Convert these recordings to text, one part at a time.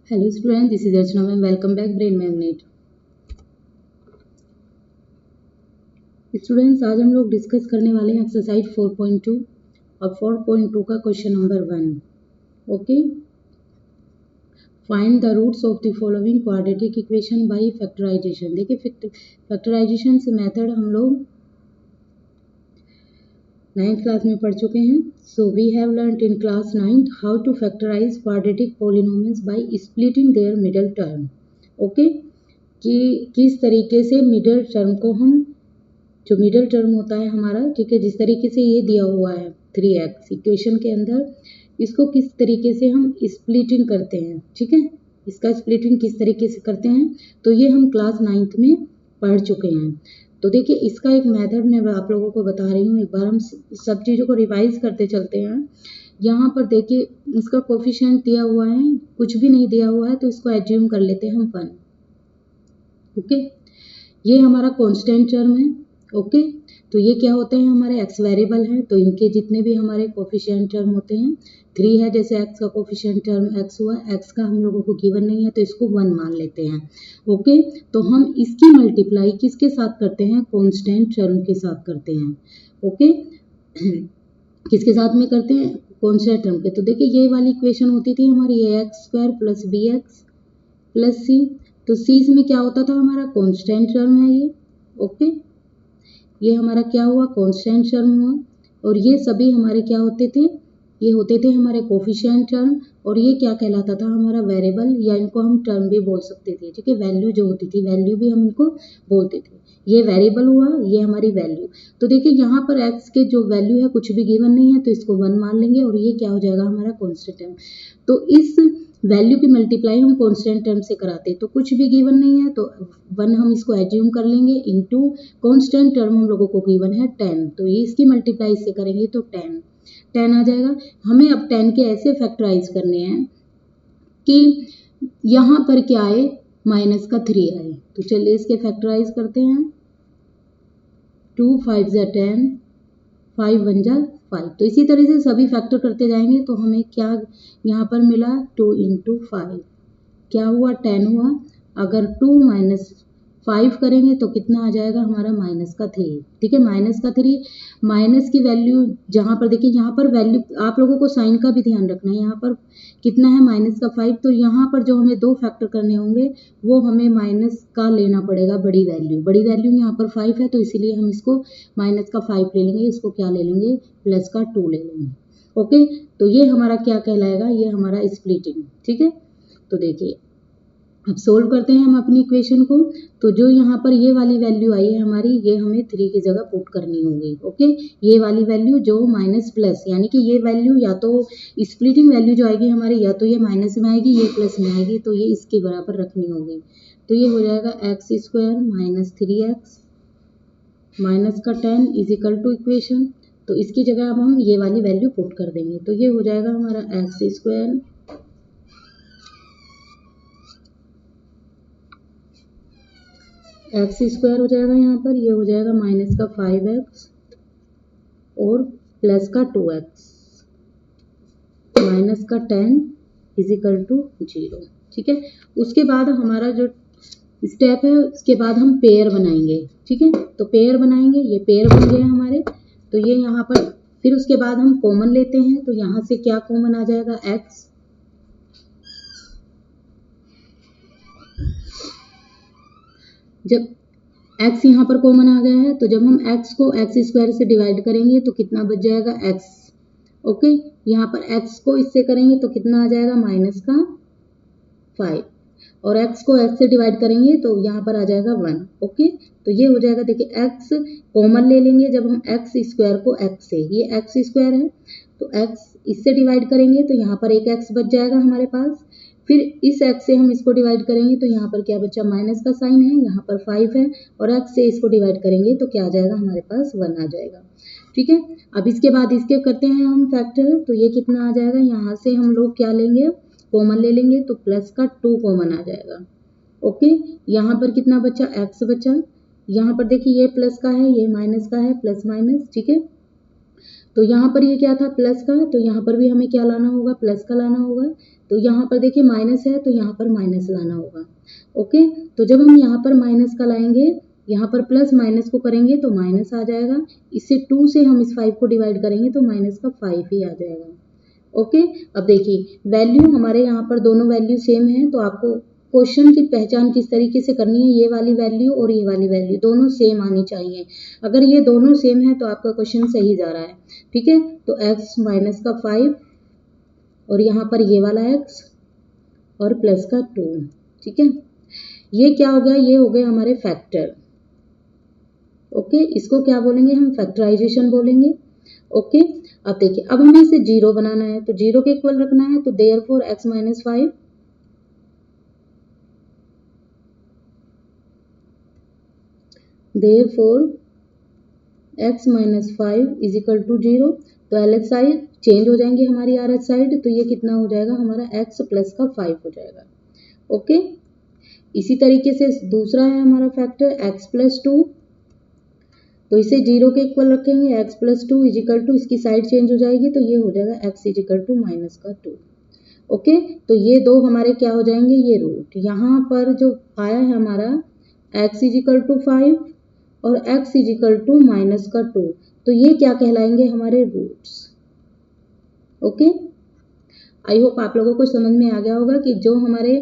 Hello student, this is Archana ma'am. Welcome back brain magnet. Students, आज हम लोग discuss करने वाले हैं एक्सरसाइज 4.2 और 4.2 का question number 1। Okay, find the roots of the following quadratic equation by factorisation. देखिए, फैक्टराइजेशन से मेथड हम लोग 9th क्लास में पढ़ चुके हैं। So we have learned in class 9th how to factorise quadratic polynomials by splitting their middle term. Okay, कि किस तरीके से मिडल टर्म को हम, जो मिडल टर्म होता है हमारा, ठीक है, जिस तरीके से ये दिया हुआ है 3x इक्वेशन के अंदर, इसको किस तरीके से हम स्प्लिटिंग करते हैं, ठीक है, इसका स्प्लिटिंग किस तरीके से करते हैं, तो ये हम क्लास 9th में पढ़ चुके हैं। तो देखिए, इसका एक मेथड मैं आप लोगों को बता रही हूँ। एक बार हम सब चीज़ों को रिवाइज करते चलते हैं। यहाँ पर देखिए, इसका कोफिशिएंट दिया हुआ है, कुछ भी नहीं दिया हुआ है, तो इसको एज्यूम कर लेते हैं हम 1। ओके, ये हमारा कांस्टेंट टर्म है। ओके, तो ये क्या होते हैं, हमारे एक्स वेरिएबल हैं, तो इनके जितने भी हमारे कोफिशिएंट टर्म होते हैं 3 है। जैसे एक्स का कोफिशिएंट टर्म एक्स हुआ, एक्स का हम लोगों को गिवन नहीं है तो इसको 1 मान लेते हैं। ओके, तो हम इसकी मल्टीप्लाई किसके साथ करते हैं, कांस्टेंट टर्म के साथ करते हैं। ओके, किसके साथ में करते हैं, कांस्टेंट टर्म के। तो देखिए, ये वाली इक्वेशन होती थी हमारी ax² plus bx plus c। तो c में क्या होता था, हमारा कांस्टेंट टर्म है ये। ओके, ये हमारा क्या हुआ, कांस्टेंट टर्म हुआ। और ये सभी हमारे क्या होते थे, ये होते थे हमारे कोफिशिएंट टर्म। और ये क्या कहलाता था, हमारा वेरिएबल, या इनको हम टर्म भी बोल सकते थे, ठीक है, वैल्यू जो होती थी, वैल्यू भी हम इनको बोलते थे। ये वेरिएबल हुआ, ये हमारी वैल्यू। तो देखिए, यहाँ पर x के जो वैल्यू है कुछ भी गिवन नहीं है, तो इसको 1 मान लेंगे और ये क्या हो जाएगा, हमारा कांस्टेंट टर्म। तो इस वैल्यू की मल्टीप्लाई हम कांस्टेंट टर्म से कराते हैं, तो कुछ भी गिवन नहीं है तो 1 हम इसको एज्यूम कर लेंगे इनटू कांस्टेंट टर्म हम लोगों को गिवन है 10, तो ये इसकी मल्टीप्लाई से करेंगे तो 10 आ जाएगा। हमें अब 10 के ऐसे फैक्टराइज करने हैं कि यहाँ पर क्या आए, माइनस का 3 आए। तो चलिए इसके फैक्टराइज करते हैं। 2 5 जा 10, 5 1 जा 5। तो इसी तरह से सभी फैक्टर करते जाएंगे तो हमें क्या यहाँ पर मिला, 2 × 5 क्या हुआ, 10 हुआ। अगर 2 - 5 करेंगे तो कितना आ जाएगा, हमारा माइनस का 3, ठीक है, माइनस का 3। माइनस की वैल्यू जहाँ पर देखिए, यहाँ पर वैल्यू आप लोगों को साइन का भी ध्यान रखना है। यहाँ पर कितना है, माइनस का 5, तो यहाँ पर जो हमें 2 फैक्टर करने होंगे वो हमें माइनस का लेना पड़ेगा, बड़ी वैल्यू यहाँ पर 5 है, तो इसीलिए हम इसको माइनस का 5 ले लेंगे, इसको क्या ले लेंगे, प्लस का 2 ले लेंगे। ओके, तो ये हमारा क्या कहलाएगा, ये हमारा स्प्लिटिंग, ठीक है। तो देखिए, अब सोल्व करते हैं हम अपनी इक्वेशन को। तो जो यहाँ पर ये वाली वैल्यू आई है हमारी, ये हमें 3 की जगह पुट करनी होगी। ओके, ये वाली वैल्यू जो माइनस प्लस, यानी कि ये वैल्यू या तो स्प्लिटिंग वैल्यू जो आएगी हमारी, या तो ये माइनस में आएगी, ये प्लस में आएगी, तो ये इसके बराबर रखनी होगी। तो ये हो जाएगा x² - 3x माइनस का 10 = इक्वेशन। तो इसकी जगह अब हम ये वाली वैल्यू पुट कर देंगे, तो ये हो जाएगा हमारा x² हो जाएगा, यहाँ पर ये हो जाएगा माइनस का 5x और प्लस का 2x माइनस का 10 = 0, ठीक है। उसके बाद हमारा जो स्टेप है, उसके बाद हम पेयर बनाएंगे, ठीक है। तो पेयर बनाएंगे, ये पेयर बन गए हमारे। तो ये यहाँ पर फिर उसके बाद हम कॉमन लेते हैं, तो यहाँ से क्या कॉमन आ जाएगा, x। जब x यहाँ पर कॉमन आ गया है, तो जब हम x को x² से डिवाइड करेंगे तो कितना बच जाएगा, x। ओके, यहाँ पर x को इससे करेंगे तो कितना आ जाएगा, माइनस का 5, और x को x से डिवाइड करेंगे तो यहाँ पर आ जाएगा 1। ओके, तो ये हो जाएगा। देखिए, x कॉमन ले लेंगे जब हम x² को x से, ये x² है, तो x इससे डिवाइड करेंगे तो यहाँ पर एक x बच जाएगा हमारे पास। फिर इस x से हम इसको डिवाइड करेंगे तो यहाँ पर क्या बचा, माइनस का साइन है, यहाँ पर 5 है, और x से इसको डिवाइड करेंगे तो क्या आ जाएगा, हमारे पास 1 आ जाएगा, ठीक है। अब इसके बाद इसके करते हैं हम फैक्टर, तो ये कितना आ जाएगा, यहाँ से हम लोग क्या लेंगे, कॉमन ले लेंगे, तो प्लस का 2 कॉमन आ जाएगा। ओके, यहाँ पर कितना बचा, x बचा। यहाँ पर देखिए, ये प्लस का है, ये माइनस का है, प्लस माइनस, ठीक है। तो यहाँ पर ये क्या था प्लस का, तो यहाँ पर भी हमें क्या लाना होगा, प्लस का लाना होगा। तो यहाँ पर देखिए माइनस है तो यहाँ पर माइनस लाना होगा। ओके, तो जब हम यहाँ पर माइनस का लाएंगे, यहाँ पर प्लस माइनस को करेंगे तो माइनस आ जाएगा। इससे 2 से हम इस 5 को डिवाइड करेंगे तो माइनस का 5 ही आ जाएगा। ओके, अब देखिए वैल्यू हमारे यहाँ पर दोनों वैल्यू सेम है, तो आपको क्वेश्चन की पहचान किस तरीके से करनी है, ये वाली वैल्यू और ये वाली वैल्यू दोनों सेम आनी चाहिए। अगर ये दोनों सेम है तो आपका क्वेश्चन सही जा रहा है। ठीक है, तो x माइनस का 5 और यहाँ पर ये वाला x और प्लस का 2। ठीक है, ये क्या हो गया, ये हो गए हमारे फैक्टर। ओके, इसको क्या बोलेंगे हम, फैक्टराइजेशन बोलेंगे। ओके, अब देखिए अब हमें इसे 0 बनाना है, तो 0 के इक्वल रखना है, तो therefore x minus 5 therefore x minus 5 is equal to 0। तो LH साइड चेंज हो जाएंगे हमारी RH साइड, तो ये कितना हो जाएगा हमारा x प्लस का 5 हो जाएगा। ओके, इसी तरीके से दूसरा है हमारा फैक्टर x प्लस 2, तो इसे 0 के इक्वल रखेंगे, x plus 2 is equal to, इसकी साइड चेंज हो जाएगी तो ये हो जाएगा x is equal to minus का 2। ओके, तो ये दो हमारे क्या हो जाएंगे, ये रूट। यहाँ पर जो आया है हमारा x इज इक्वल टू 5 और x is equal to minus का 2, तो ये क्या कहलाएंगे हमारे रूट्स। ओके, आई होप आप लोगों को समझ में आ गया होगा कि जो हमारे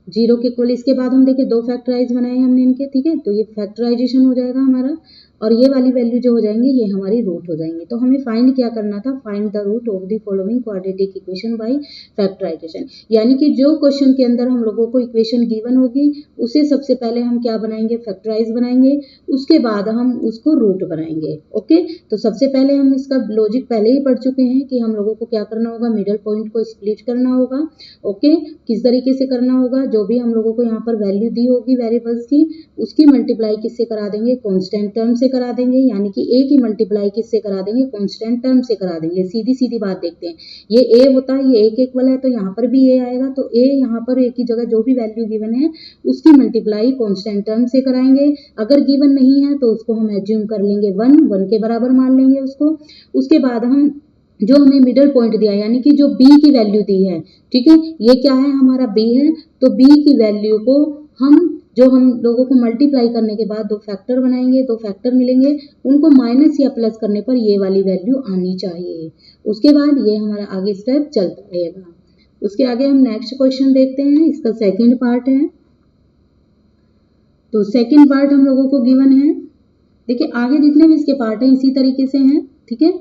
0 के इक्वल, इसके बाद हम देखिए 2 फैक्टराइज बनाए हमने इनके। ठीक है, तो ये फैक्टराइजेशन हो जाएगा हमारा, और ये वाली वैल्यू जो हो जाएंगे ये हमारी रूट हो जाएंगे। तो हमें फाइंड क्या करना था, find the root of the following quadratic equation by factorisation. यानी कि जो क्वेश्चन के अंदर हम लोगों को इक्वेशन गिवन होगी उसे सबसे पहले हम क्या बनाएंगे, फैक्टराइज बनाएंगे, उसके बाद हम उसको रूट बनाएंगे। ओके, तो सबसे पहले हम इसका लॉजिक पहले ही पढ़ चुके हैं कि हम लोगों को क्या करना होगा, मिडल पॉइंट को स्प्लिट करना होगा। ओके, किस तरीके से करना होगा, जो भी हम लोगों को यहाँ पर वैल्यू दी होगी वेरिएबल्स की, उसकी मल्टीप्लाई किससे करा देंगे, कांस्टेंट टर्म से करा देंगे। यानी कि a की मल्टीप्लाई किससे करा देंगे, कांस्टेंट टर्म से करा देंगे। सीधी सीधी बात देखते हैं, ये a होता है, ये a के इक्वल है, तो यहाँ पर भी a आएगा, तो a यहाँ पर a की जगह जो भी वैल्यू गिवन है उसकी मल्टीप्लाई कांस्टेंट टर्म से कराएंगे। अगर गिवन नहीं है तो उसको हम एज्यूम कर लेंगे 1 के बराबर मान लेंगे उसको। उसके बाद हम जो हमें मिडल पॉइंट दिया, यानी कि जो b की वैल्यू दी है, ठीक है, ये क्या है हमारा b है, तो b की वैल्यू को हम लोगों को मल्टीप्लाई करने के बाद 2 फैक्टर बनाएंगे, 2 फैक्टर मिलेंगे, उनको माइनस या प्लस करने पर ये वाली वैल्यू आनी चाहिए। उसके बाद ये हमारा आगे स्टेप चलता रहेगा। उसके आगे हम नेक्स्ट क्वेश्चन देखते हैं, इसका सेकंड पार्ट है। तो सेकंड पार्ट हम लोगों को गिवन है, देखिए आगे जितने भी इसके पार्ट हैं इसी तरीके से हैं। ठीक है,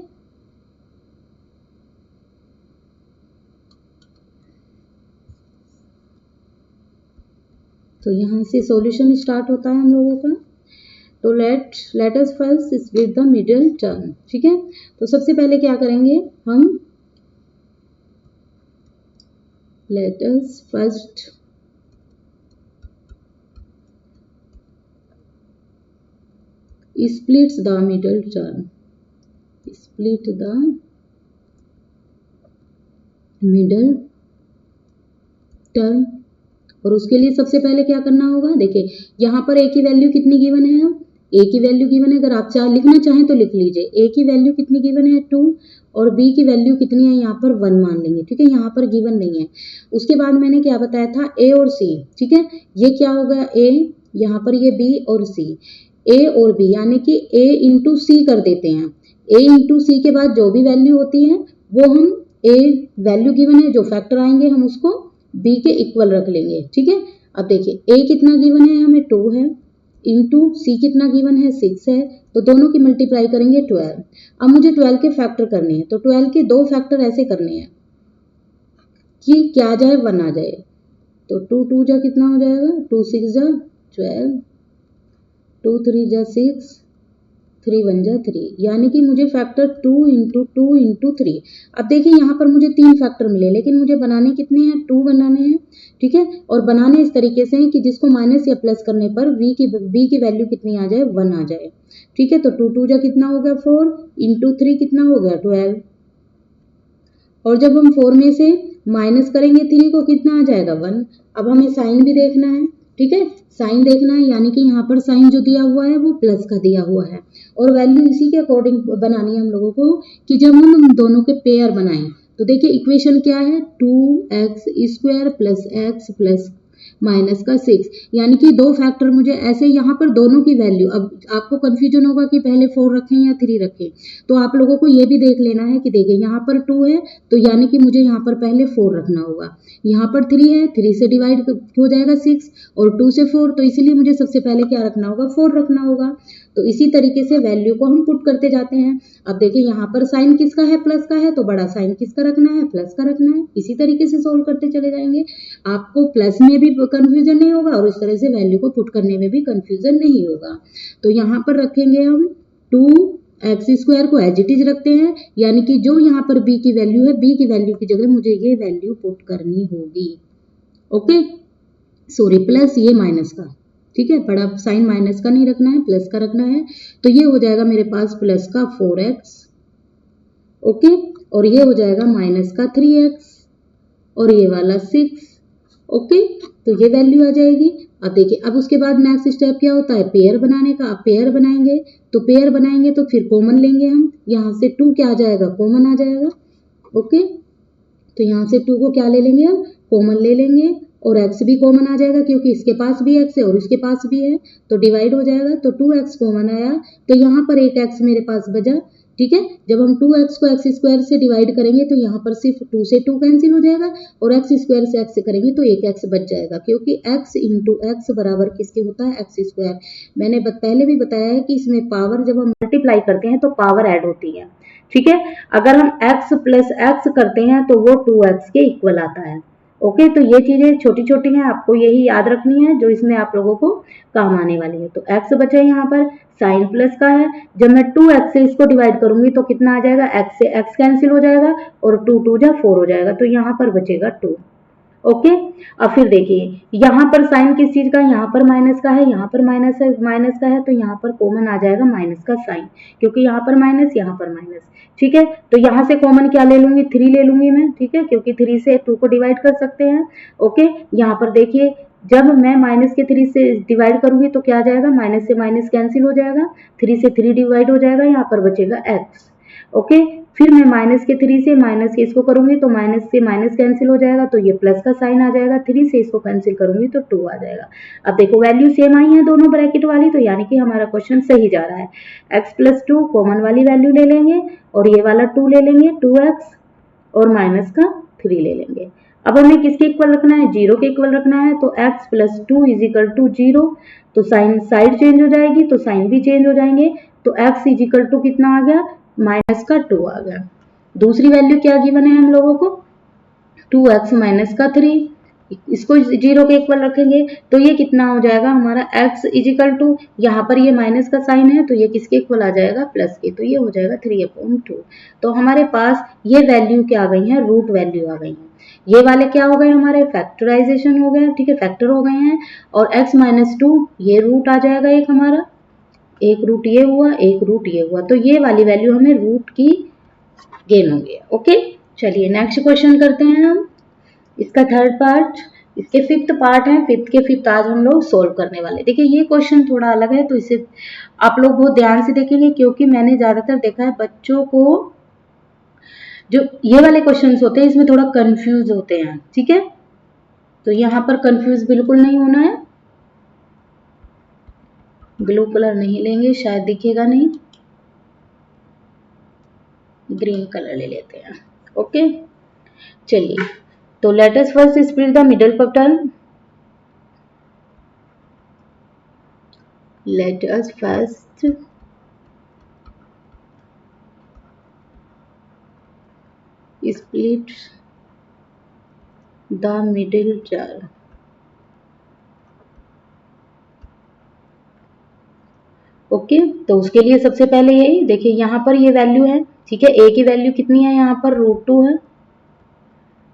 तो यहाँ से सॉल्यूशन स्टार्ट होता है हम लोगों का। तो let us first split the middle term. ठीक है, तो सबसे पहले क्या करेंगे हम, let us first split the middle term, split the middle term. और उसके लिए सबसे पहले क्या करना होगा, देखिए यहाँ पर a की वैल्यू कितनी गिवन है, a की वैल्यू गिवन है, अगर आप लिखना चाहें तो लिख लीजिए। a की वैल्यू कितनी गिवन है 2, और b की वैल्यू कितनी है यहाँ पर 1 मान लेंगे। ठीक है, यहाँ पर गिवन नहीं है। उसके बाद मैंने क्या बताया था, a और c। ठीक है, ये क्या होगा a, यहाँ पर ये b और c, a और b, यानी कि a इंटू सी कर देते हैं। a इंटू सी के बाद जो भी वैल्यू होती है वो हम a वैल्यू गिवन है, जो फैक्टर आएंगे हम उसको b के इक्वल रख लेंगे। ठीक है, अब देखिए a कितना गिवन है हमें 2 है, इंटू c कितना गिवन है 6 है, तो दोनों की मल्टीप्लाई करेंगे 12। अब मुझे 12 के फैक्टर करने हैं, तो 12 के 2 फैक्टर ऐसे करने हैं कि क्या आ जाए 1 आ जाए। तो 2 2 जा कितना हो जाएगा, 2 6 जा 12, 2 3 जा 6, 3 1 जा 3, यानी कि मुझे फैक्टर 2 इंटू 2 इंटू 3। अब देखिए यहाँ पर मुझे 3 फैक्टर मिले, लेकिन मुझे बनाने कितने हैं, 2 बनाने हैं। ठीक है, और बनाने इस तरीके से हैं कि जिसको माइनस या प्लस करने पर b की वैल्यू कितनी आ जाए, 1 आ जाए। ठीक है, तो 2 2 जा कितना हो गया 4, इंटू 3 कितना हो गया 12, और जब हम 4 में से माइनस करेंगे 3 को कितना आ जाएगा 1। अब हमें साइन भी देखना है, ठीक है, साइन देखना है, यानी कि यहाँ पर साइन जो दिया हुआ है वो प्लस का दिया हुआ है, और वैल्यू इसी के अकॉर्डिंग बनानी है हम लोगों को कि जब हम दोनों के पेयर बनाएं तो देखिए इक्वेशन क्या है, 2x² प्लस x प्लस -6, यानी कि दो फैक्टर मुझे ऐसे यहाँ पर दोनों की वैल्यू, अब आपको कंफ्यूजन होगा कि पहले 4 रखें या 3 रखें, तो आप लोगों को ये भी देख लेना है कि देखिए यहाँ पर 2 है तो यानी कि मुझे यहाँ पर पहले 4 रखना होगा, यहाँ पर 3 है, 3 से डिवाइड हो जाएगा 6 और 2 से 4, तो इसीलिए मुझे सबसे पहले क्या रखना होगा, 4 रखना होगा। तो इसी तरीके से वैल्यू को हम पुट करते जाते हैं। अब देखिए यहाँ पर साइन किसका है, प्लस का है, तो बड़ा साइन किसका रखना है, प्लस का रखना है। इसी तरीके से सोल्व करते चले जाएंगे, आपको प्लस में भी कंफ्यूजन नहीं होगा और इस तरह से वैल्यू को पुट करने में भी कंफ्यूजन नहीं होगा। तो यहाँ पर रखेंगे हम 2x² को एज इट इज रखते हैं, यानी कि जो यहाँ पर b की वैल्यू है, b की वैल्यू की जगह मुझे ये वैल्यू पुट करनी होगी। ओके, सॉरी प्लस ये माइनस का, ठीक है, बड़ा साइन माइनस का नहीं रखना है, प्लस का रखना है। तो ये हो जाएगा मेरे पास प्लस का 4x, ओके, और ये हो जाएगा माइनस का 3x और ये वाला 6, ओके, तो ये वैल्यू आ जाएगी। अब देखिए, अब उसके बाद नेक्स्ट स्टेप क्या होता है, पेयर बनाने का। अब पेयर बनाएंगे तो फिर कॉमन लेंगे हम, यहाँ से 2 क्या आ जाएगा, कॉमन आ जाएगा। ओके, तो यहाँ से 2 को क्या ले लेंगे, हम कॉमन ले लेंगे और x भी कॉमन आ जाएगा क्योंकि इसके पास भी x है और इसके पास भी है, तो डिवाइड हो जाएगा। तो 2x कॉमन आया तो यहाँ पर एक x मेरे पास बचा, ठीक है। जब हम 2x को x² से डिवाइड करेंगे तो यहाँ पर सिर्फ 2 से 2 कैंसिल हो जाएगा और x² से x करेंगे तो एक x बच जाएगा, क्योंकि x इंटू एक्स बराबर किसके होता है, x²। मैंने पहले भी बताया है कि इसमें पावर जब हम मल्टीप्लाई करते हैं तो पावर ऐड होती है, ठीक है। अगर हम x प्लस x करते हैं तो वो 2x के इक्वल आता है। ओके, तो ये चीजें छोटी छोटी हैं, आपको यही याद रखनी है जो इसमें आप लोगों को काम आने वाली है। तो x बचा यहाँ पर, साइन प्लस का है, जब मैं 2x से इसको डिवाइड करूंगी तो कितना आ जाएगा, x से x कैंसिल हो जाएगा और 2 2 जा 4 हो जाएगा, तो यहाँ पर बचेगा 2। ओके, अब फिर देखिए यहाँ पर साइन किस चीज का, यहाँ पर माइनस का है, यहाँ पर माइनस का है, तो यहाँ पर कॉमन आ जाएगा माइनस का साइन, क्योंकि यहाँ पर माइनस यहाँ पर माइनस, ठीक है। तो यहाँ से कॉमन क्या ले लूंगी, 3 ले लूंगी मैं, ठीक है, क्योंकि 3 से 2 को डिवाइड कर सकते हैं। ओके, यहाँ पर देखिए जब मैं माइनस के 3 से डिवाइड करूंगी तो क्या आ जाएगा, माइनस से माइनस कैंसिल हो जाएगा, 3 से 3 डिवाइड हो जाएगा, यहाँ पर बचेगा x। ओके, फिर मैं माइनस के 3 से माइनस के इसको करूंगी तो माइनस से माइनस कैंसिल हो जाएगा, तो ये प्लस का साइन आ जाएगा, 3 से इसको कैंसिल करूंगी तो 2 आ जाएगा। अब देखो वैल्यू सेम आई है दोनों ब्रैकेट वाली, तो यानी कि हमारा क्वेश्चन सही जा रहा है। x प्लस 2 कॉमन वाली वैल्यू ले लेंगे और ये वाला 2 ले लेंगे, 2x और माइनस का 3 ले लेंगे। अब हमें किसके इक्वल रखना है, 0 के इक्वल रखना है, तो x plus 2 is equal to 0, तो साइन साइड चेंज हो जाएगी तो साइन भी चेंज हो जाएंगे, तो x इज इक्वल टू कितना आ गया, माइनस का 2 आ गया। दूसरी वैल्यू क्या गिवन है हम लोगों को, 2x माइनस का 3, इसको 0 के इक्वल रखेंगे तो ये कितना हो जाएगा हमारा, x इज इक्वल टू, यहाँ पर ये माइनस का साइन है तो ये किसके इक्वल आ जाएगा, प्लस के, तो ये हो जाएगा 3/2। तो हमारे पास ये वैल्यू क्या आ गई है, रूट वैल्यू आ गई है। ये वाले क्या हो गए हमारे, फैक्टराइजेशन हो गए, ठीक है, फैक्टर हो गए हैं। और x माइनस 2 ये रूट आ जाएगा एक हमारा, एक रूट ये हुआ, एक रूट ये हुआ, तो ये वाली वैल्यू हमें रूट की गेन हो गया। ओके, चलिए नेक्स्ट क्वेश्चन करते हैं हम, इसका थर्ड पार्ट, इसके फिफ्थ पार्ट है, फिफ्थ के फिफ्थ आज हम लोग सोल्व करने वाले। देखिए ये क्वेश्चन थोड़ा अलग है तो इसे आप लोग बहुत ध्यान से देखेंगे, क्योंकि मैंने ज्यादातर देखा है बच्चों को जो ये वाले क्वेश्चंस होते हैं इसमें थोड़ा कंफ्यूज होते हैं, ठीक है। तो यहाँ पर कंफ्यूज बिल्कुल नहीं होना है, ब्लू कलर नहीं लेंगे, शायद दिखेगा नहीं, ग्रीन कलर ले लेते हैं। ओके, चलिए तो let us first split the middle term, let us first split the middle term। Okay, तो उसके लिए सबसे पहले यही देखिए यहाँ पर ये वैल्यू है, ठीक है, a की वैल्यू कितनी है यहाँ पर, √2 है,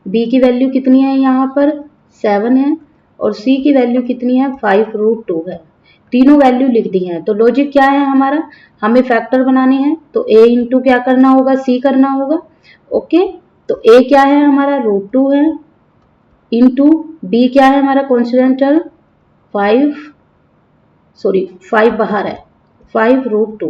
b की वैल्यू कितनी है यहाँ पर 7 है और c की वैल्यू कितनी है 5√2 है। तीनों वैल्यू लिख दी हैं। तो लॉजिक क्या है हमारा, हमें फैक्टर बनाने हैं तो a इंटू क्या करना होगा, c करना होगा। ओके, तो a क्या है हमारा √2 है, इंटू b क्या है हमारा कॉन्स्टेंट टर्म 5 बाहर है, 5√2।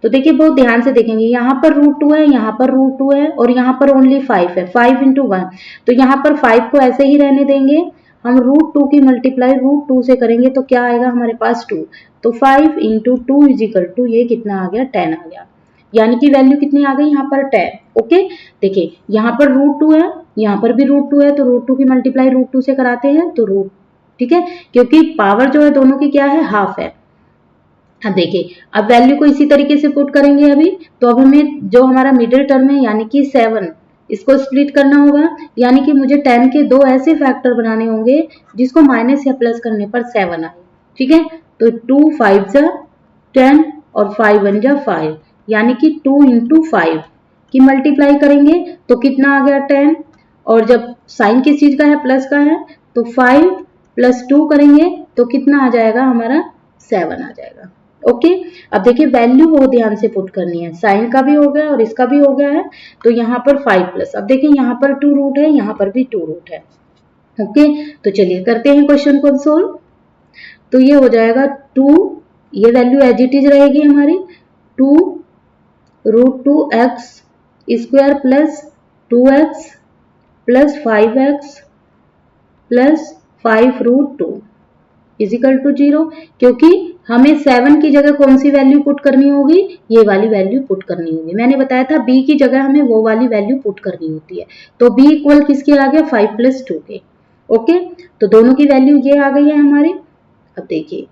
तो देखिए बहुत ध्यान से देखेंगे, यहाँ पर √2 है, यहाँ पर √2 है और यहाँ पर ओनली 5 है, 5 × 1। तो यहाँ पर 5 को ऐसे ही रहने देंगे, हम √2 की मल्टीप्लाई √2 से करेंगे तो क्या आएगा हमारे पास 2। तो 5 × 2 = ये कितना आ गया, 10 आ गया। यानी कि वैल्यू कितनी आ गई यहाँ पर 10। ओके, देखिए यहाँ पर √2 है, यहाँ पर भी √2 है, तो √2 की मल्टीप्लाई √2 से कराते हैं तो रूट, ठीक है, क्योंकि पावर जो है दोनों की क्या है, हाफ है। अब देखिए, अब वैल्यू को इसी तरीके से पुट करेंगे अभी। तो अब हमें जो हमारा मिडिल टर्म है यानी कि 7, इसको स्प्लिट करना होगा, यानी कि मुझे 10 के दो ऐसे फैक्टर बनाने होंगे जिसको माइनस या प्लस करने पर 7 आए। ठीक है, तो 2 5 जा 10 और 5 1 जा 5, यानी कि 2 × 5 की मल्टीप्लाई करेंगे तो कितना आ गया, 10। और जब साइन किस चीज का है, प्लस का है, तो 5 + 2 करेंगे तो कितना आ जाएगा हमारा, 7 आ जाएगा। ओके, अब देखिए वैल्यू बहुत ध्यान से पुट करनी है, साइन का भी हो गया और इसका भी हो गया है। तो यहाँ पर 5+, अब देखिए यहाँ पर 2 रूट है, यहाँ पर भी 2 रूट है। ओके, तो चलिए करते हैं क्वेश्चन को सोल्व। तो ये हो जाएगा 2, ये वैल्यू एज इट इज रहेगी हमारी, 2√2x² + 2x + 5x + 5√2 = 0, क्योंकि हमें 7 की जगह कौन सी वैल्यू पुट करनी होगी, ये वाली वैल्यू पुट करनी होगी। मैंने बताया था b की जगह हमें वो वाली वैल्यू पुट करनी होती है। तो b इक्वल किसके आ गया, 5 + 2 के। ओके, तो दोनों की वैल्यू ये आ गई है हमारी। अब देखिए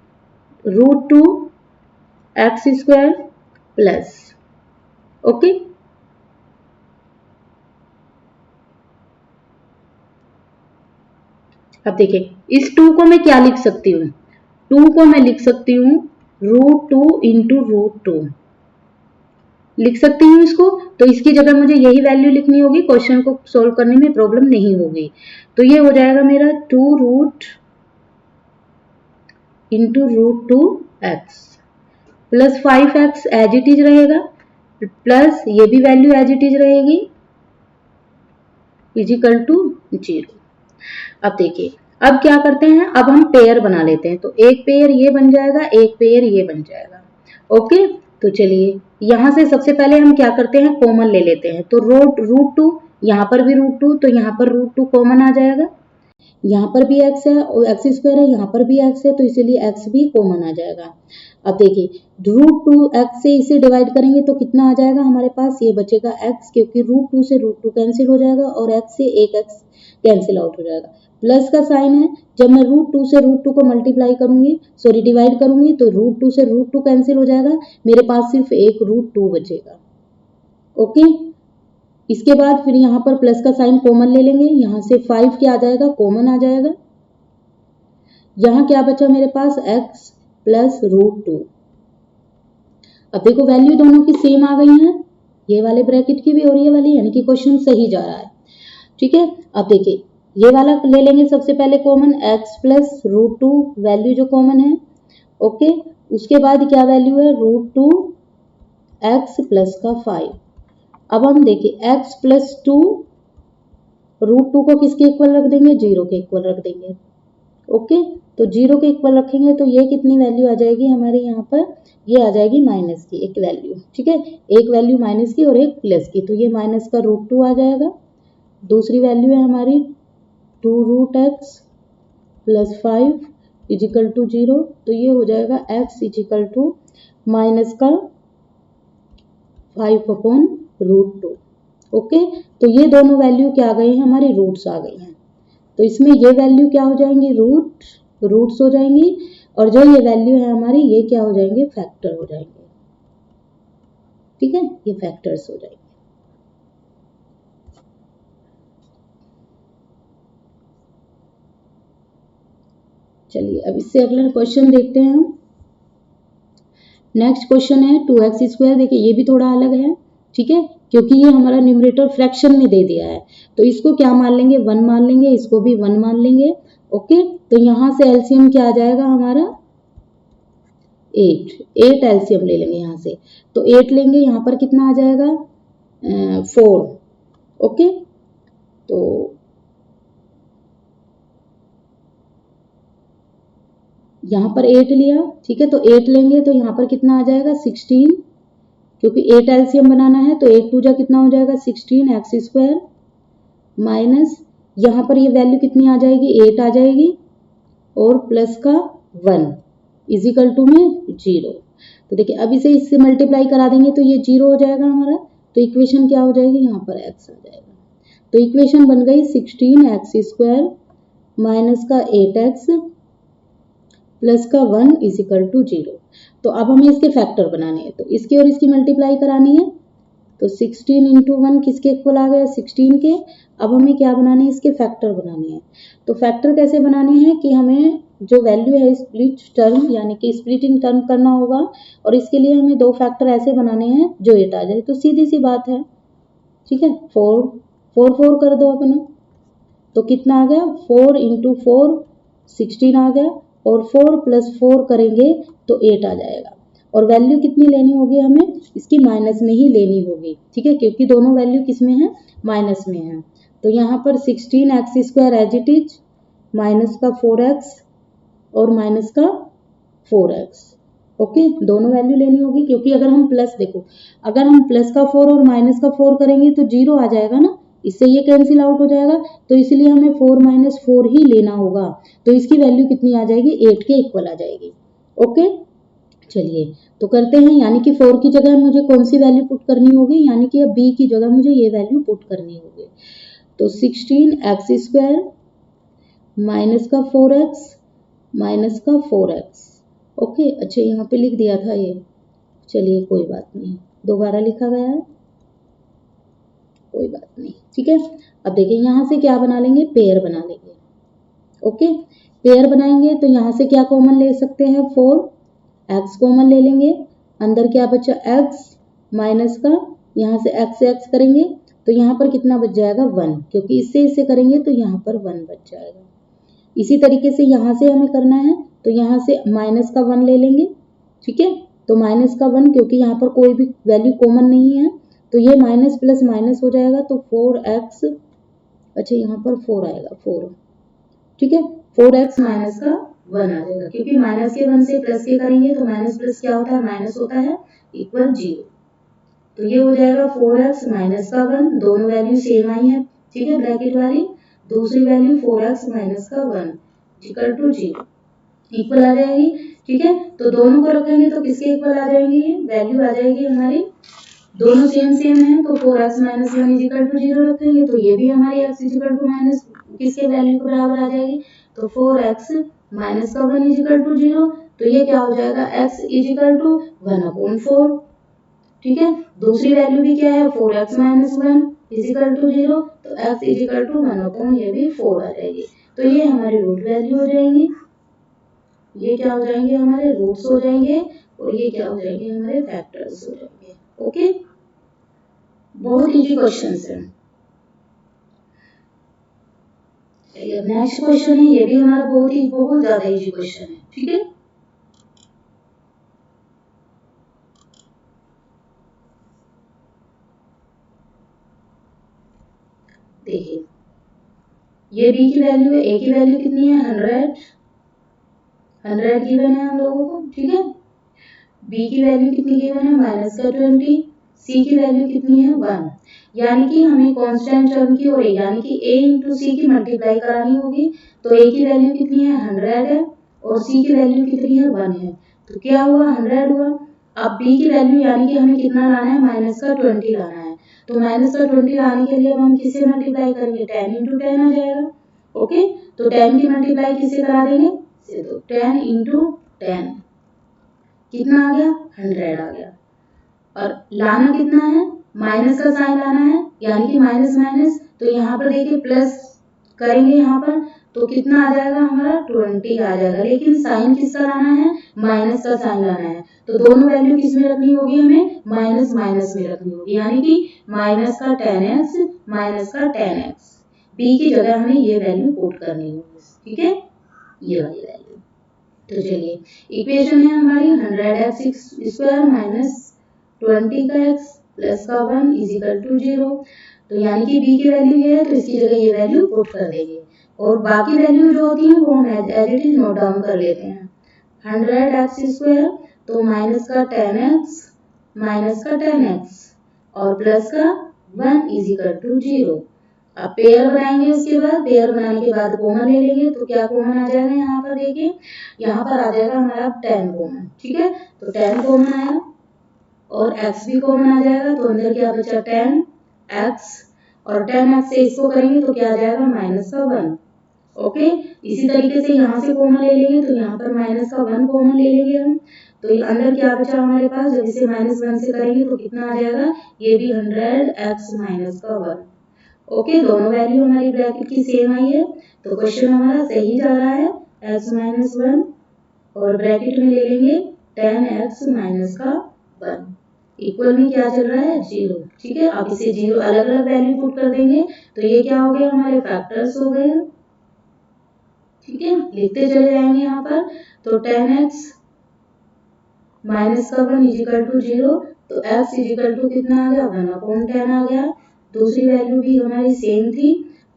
√2x² प्लस, ओके, अब देखिए इस 2 को मैं क्या लिख सकती हूँ, 2 को मैं लिख सकती हूँ √2 × √2 लिख सकती हूँ इसको। तो इसकी जगह मुझे यही वैल्यू लिखनी होगी, क्वेश्चन को सोल्व करने में प्रॉब्लम नहीं होगी। तो ये हो जाएगा मेरा 2 × √2x + 5x as it is रहेगा, प्लस ये भी वैल्यू एज इट इज रहेगी, = 0। अब देखिए, अब क्या करते हैं, अब हम पेयर बना लेते हैं। तो एक पेयर ये बन जाएगा, एक पेयर ये बन जाएगा। ओके, तो चलिए यहां से सबसे पहले हम क्या करते हैं, कॉमन ले लेते हैं। तो √2, यहाँ पर भी √2, तो यहाँ पर √2 कॉमन आ जाएगा। यहाँ पर भी x है और x² है, यहाँ पर भी x है, तो इसीलिए x भी कॉमन आ जाएगा। अब देखिए √2x से इसे डिवाइड करेंगे तो कितना आ जाएगा हमारे पास, ये बचेगा x, क्योंकि √2 से √2 कैंसिल हो जाएगा और x से एक x कैंसिल आउट हो जाएगा। प्लस का साइन है, जब मैं √2 से √2 को मल्टीप्लाई करूंगी, सॉरी डिवाइड करूंगी, तो √2 से √2 कैंसिल हो जाएगा, मेरे पास सिर्फ एक √2 बचेगा। ओके, इसके बाद फिर यहाँ पर प्लस का साइन कॉमन ले लेंगे, यहाँ से 5 क्या आ जाएगा, कॉमन आ जाएगा। यहाँ क्या बचा मेरे पास, x + √2। अब देखो वैल्यू दोनों की सेम आ गई हैं, ये वाले ब्रैकेट की भी और ये वाली, यानी कि क्वेश्चन सही जा रहा है। ठीक है, अब देखिए ये वाला ले लेंगे सबसे पहले कॉमन, x + √2 वैल्यू जो कॉमन है। ओके, उसके बाद क्या वैल्यू है, √2x + 5। अब हम देखिए x + 2, √2 को किसके इक्वल रख देंगे, 0 के इक्वल रख देंगे। ओके, तो 0 के इक्वल रखेंगे तो ये कितनी वैल्यू आ जाएगी हमारे यहाँ पर, ये आ जाएगी माइनस की एक वैल्यू। ठीक है, एक वैल्यू माइनस की और एक प्लस की, तो ये माइनस का √2 आ जाएगा। दूसरी वैल्यू है हमारी 2√x + 5 = 0, तो ये हो जाएगा x = माइनस का 5/√2। ओके, तो ये दोनों वैल्यू क्या आ गई हैं, हमारी रूट्स आ गई हैं। तो इसमें ये वैल्यू क्या हो जाएंगी, रूट्स हो जाएंगी, और जो ये वैल्यू है हमारी, ये क्या हो जाएंगे, फैक्टर हो जाएंगे। ठीक है, ये फैक्टर्स हो जाएंगे। चलिए अब इससे अगला क्वेश्चन देखते हैं हम। नेक्स्ट क्वेश्चन है 2x²। देखिए ये भी थोड़ा अलग है, ठीक है, क्योंकि ये हमारा न्यूमरेटर फ्रैक्शन में दे दिया है, तो इसको क्या मान लेंगे, 1 मान लेंगे, इसको भी 1 मान लेंगे। ओके, तो यहां से एलसीएम क्या आ जाएगा हमारा, 8 एलसीएम ले लेंगे यहाँ से, तो 8 लेंगे, यहाँ पर कितना आ जाएगा, 4। ओके, तो यहाँ पर 8 लिया, ठीक है, तो 8 लेंगे तो यहाँ पर कितना आ जाएगा 16, क्योंकि 8 एलसीएम बनाना है तो 8 पूजा कितना हो जाएगा 16 एक्स स्क्वायर माइनस यहाँ पर ये वैल्यू कितनी आ जाएगी 8 आ जाएगी और प्लस का 1 इजिकल टू में 0। तो देखिए अब इसे इससे मल्टीप्लाई करा देंगे तो ये 0 हो जाएगा हमारा, तो इक्वेशन क्या हो जाएगी यहाँ पर x आ जाएगा। तो इक्वेशन बन गई 16 एक्स स्क्वायर माइनस का 8x प्लस का 1 इजिकल टू 0। तो अब हमें इसके फैक्टर बनाने हैं, तो इसकी और इसकी मल्टीप्लाई करानी है, तो 16 इंटू 1 किसके इक्वल आ गया 16 के। अब हमें क्या बनाने हैं इसके फैक्टर बनाने हैं। तो फैक्टर कैसे बनाने हैं कि हमें जो वैल्यू है स्प्लिट टर्म यानी कि स्प्लिटिंग टर्म करना होगा, और इसके लिए हमें दो फैक्टर ऐसे बनाने हैं जो 8 आ जाए। तो सीधी सी बात है, ठीक है, 4 कर दो अपना, तो कितना आ गया 4 इंटू 4 16 आ गया, और 4 प्लस 4 करेंगे तो 8 आ जाएगा। और वैल्यू कितनी लेनी होगी हमें, इसकी माइनस में ही लेनी होगी, ठीक है, क्योंकि दोनों वैल्यू किस में है माइनस में है। तो यहाँ पर 16 X square as it is minus का 4x और माइनस का 4x, ओके, दोनों वैल्यू लेनी होगी, क्योंकि अगर हम प्लस देखो अगर हम प्लस का 4 और माइनस का 4 करेंगे तो 0 आ जाएगा ना, इससे ये कैंसिल आउट हो जाएगा, तो इसलिए हमें 4 माइनस 4 ही लेना होगा। तो इसकी वैल्यू कितनी आ जाएगी 8 के इक्वल आ जाएगी। ओके, चलिए तो करते हैं, यानी कि 4 की जगह मुझे कौन सी वैल्यू पुट करनी होगी, यानी कि अब b की जगह मुझे ये वैल्यू पुट करनी होगी। तो 16 एक्स स्क्वायर माइनस का 4x माइनस का 4x, ओके, अच्छा यहाँ पे लिख दिया था ये, चलिए कोई बात नहीं, दोबारा लिखा गया है, कोई बात नहीं, ठीक है। अब देखिए यहाँ से क्या बना लेंगे, पेयर बना लेंगे, ओके, पेयर बनाएंगे तो यहाँ से क्या कॉमन ले सकते हैं 4x कॉमन ले लेंगे, अंदर क्या बचा x माइनस का, यहाँ से x से x करेंगे तो यहाँ पर कितना बच जाएगा 1, क्योंकि इससे इससे करेंगे तो यहाँ पर 1 बच जाएगा। इसी तरीके से यहाँ से हमें करना है, तो यहाँ से माइनस का 1 ले लेंगे, ठीक है, तो माइनस का 1 क्योंकि यहाँ पर कोई भी वैल्यू कॉमन नहीं है तो ये माइनस प्लस माइनस हो जाएगा, तो 4x, अच्छा यहाँ पर 4 आएगा 4, ठीक है, 4x माइनस का 1 आ जाएगा, क्योंकि माइनस के 1 से प्लस के करेंगे तो माइनस प्लस क्या होता है माइनस होता है इक्वल 0। तो ये हो जाएगा 4x माइनस का 1, दोनों वैल्यू सेम आई है, ठीक है, ब्रैकेट वाली, दूसरी वैल्यू 4x माइनस का 1 इक्वल टू 0 इक्वल आ जाएगी, ठीक है। तो दोनों को रखेंगे तो किसके इक्वल आ जाएंगे, ये वैल्यू आ जाएगी हमारी, दोनों सेम सेम है, तो 4x माइनस 1 इक्वल टू 0 रखेंगे तो ये भी हमारी x इक्वल टू माइनस किसके वैल्यू के बराबर आ जाएगी, तो 4x माइनस का 1 इक्वल टू 0, तो ये क्या हो जाएगा x इक्वल टू 1/4, ठीक है। दूसरी वैल्यू भी क्या है 4x माइनस 1 इक्वल टू 0, तो x इक्वल टू 1/, ये भी 4 आ जाएगी। तो ये हमारी रूट वैल्यू हो जाएंगी, ये क्या हो जाएंगे हमारे रूट्स हो जाएंगे, और ये क्या हो जाएंगे हमारे फैक्टर्स हो जाएंगे। ओके, बहुत इजी क्वेश्चंस है। नेक्स्ट क्वेश्चन है, ये भी हमारा बहुत ज्यादा इजी क्वेश्चन है, ठीक है। देखिए ये b की वैल्यू है, a की वैल्यू कितनी है 100 गिवन है हम लोगों को, ठीक है। b की वैल्यू कितनी गिवन है माइनस का 20, c की वैल्यू कितनी है 1, यानी कि हमें कांस्टेंट टर्म की और यानी कि a इंटू सी की मल्टीप्लाई करानी होगी। तो a की वैल्यू कितनी है 100 है और c की वैल्यू कितनी है 1 है, तो क्या हुआ 100 हुआ। अब b की वैल्यू यानी कि हमें कितना लाना है माइनस का 20 लाना है, तो माइनस का 20 लाने के लिए हम किससे मल्टीप्लाई करेंगे 10 इंटू 10 आ जाएगा, ओके। तो 10 की मल्टीप्लाई किससे करा देंगे, तो 10 इंटू 10 कितना आ गया 100 आ गया, और लाना कितना है माइनस का साइन लाना है, यानी कि माइनस माइनस, तो यहाँ पर देखिए प्लस करेंगे यहाँ पर तो कितना आ जाएगा हमारा 20 आ जाएगा, लेकिन साइन किसका लाना है माइनस का साइन लाना है, तो दोनों वैल्यू किस में रखनी होगी हमें माइनस माइनस में रखनी होगी, यानी कि माइनस का 10x माइनस का 10x, b की जगह हमें ये वैल्यू पुट करनी होगी, ठीक है, ये वाली वैल्यू। तो चलिए इक्वेशन है हमारी 100x स्क्वायर माइनस 20 का x प्लस का 1 इक्वल टू 0, तो यानी कि b की वैल्यू ये है तो इसकी जगह ये वैल्यू पुट कर देंगे, और बाकी वैल्यू जो होती है वो हम as it is note down कर लेते हैं। 100x², तो माइनस का 10x माइनस का 10x और प्लस का 1 इज इक्वल टू 0। अब पेयर बनाएंगे, उसके बाद पेयर बनाने के बाद कॉमन ले लेंगे, तो क्या कॉमन आ जाएगा यहाँ पर, देखिए यहाँ पर आ जाएगा हमारा 10 कॉमन, ठीक है, तो 10 कॉमन आया और x भी कॉमन आ जाएगा, तो अंदर क्या बचा 10x और 10x से इसको करेंगे तो क्या आ जाएगा माइनस का 1। ओके, इसी तरीके से यहाँ से कॉमन ले लेंगे, तो यहाँ पर माइनस का 1 कॉमन ले लेंगे हम, तो ये अंदर क्या बचा हमारे पास, जब इसे -1 से करेंगे तो कितना आ जाएगा, ये भी 100x माइनस का 1। ओके, दोनों वैल्यू हमारी ब्रैकेट की सेम आई है, तो क्वेश्चन हमारा सही जा रहा है, x माइनस 1 और ब्रैकेट में ले लेंगे 10x माइनस का 1 इक्वल में क्या चल रहा है 0। ठीक है, आप इसे 0 अलग अलग वैल्यू पुट कर देंगे, तो ये क्या हो गया हमारे फैक्टर्स हो गए। ठीक है, लिखते चले जाएंगे यहाँ पर, तो 10x माइनस का 1 इज इक्वल टू 0, तो x इज इक्वल टू कितना आ गया 1/10 आ गया। दूसरी वैल्यू भी हमारी सेम थी,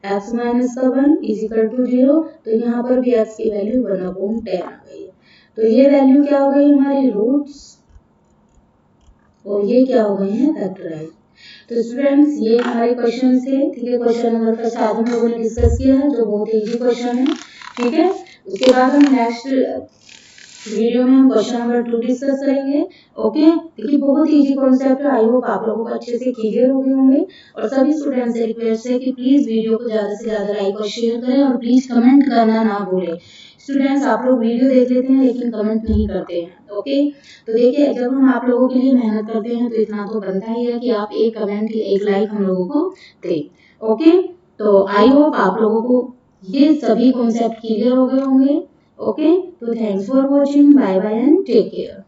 x माइनस का 1 इज इक्वल टू 0, तो यहाँ पर भी x की वैल्यू 1/10 आ गई है। तो ये वैल्यू क्या हो गई हमारी रूट्स और ये क्या हो गए हैं फैक्टराइज। तो स्टूडेंट्स ये हमारे क्वेश्चन थे। ठीक है, क्वेश्चन नंबर फर्स्ट आज हम लोगों ने डिस्कस किया है, जो बहुत इजी क्वेश्चन है। ठीक है, उसके बाद हम नेक्स्ट वीडियो में हम क्वेश्चन नंबर 2 डिस्कस करेंगे। ओके, देखिए बहुत इजी कॉन्सेप्ट है, आई होप आप लोगों को अच्छे से क्लियर हो गए होंगे। और सभी स्टूडेंट्स से रिक्वेस्ट है कि प्लीज वीडियो को ज्यादा से ज्यादा लाइक और शेयर करें और प्लीज कमेंट करना ना भूलें। स्टूडेंट्स आप लोग वीडियो देख लेते हैं लेकिन कमेंट नहीं करते हैं। ओके, तो देखिए जब हम आप लोगों के लिए मेहनत करते हैं तो इतना तो बनता ही है कि आप एक कमेंट एक लाइक हम लोगों को दें। ओके, तो आई होप आप लोगों को ये सभी कॉन्सेप्ट क्लियर हो गए होंगे। ओके, तो thanks for watching, bye bye and take care.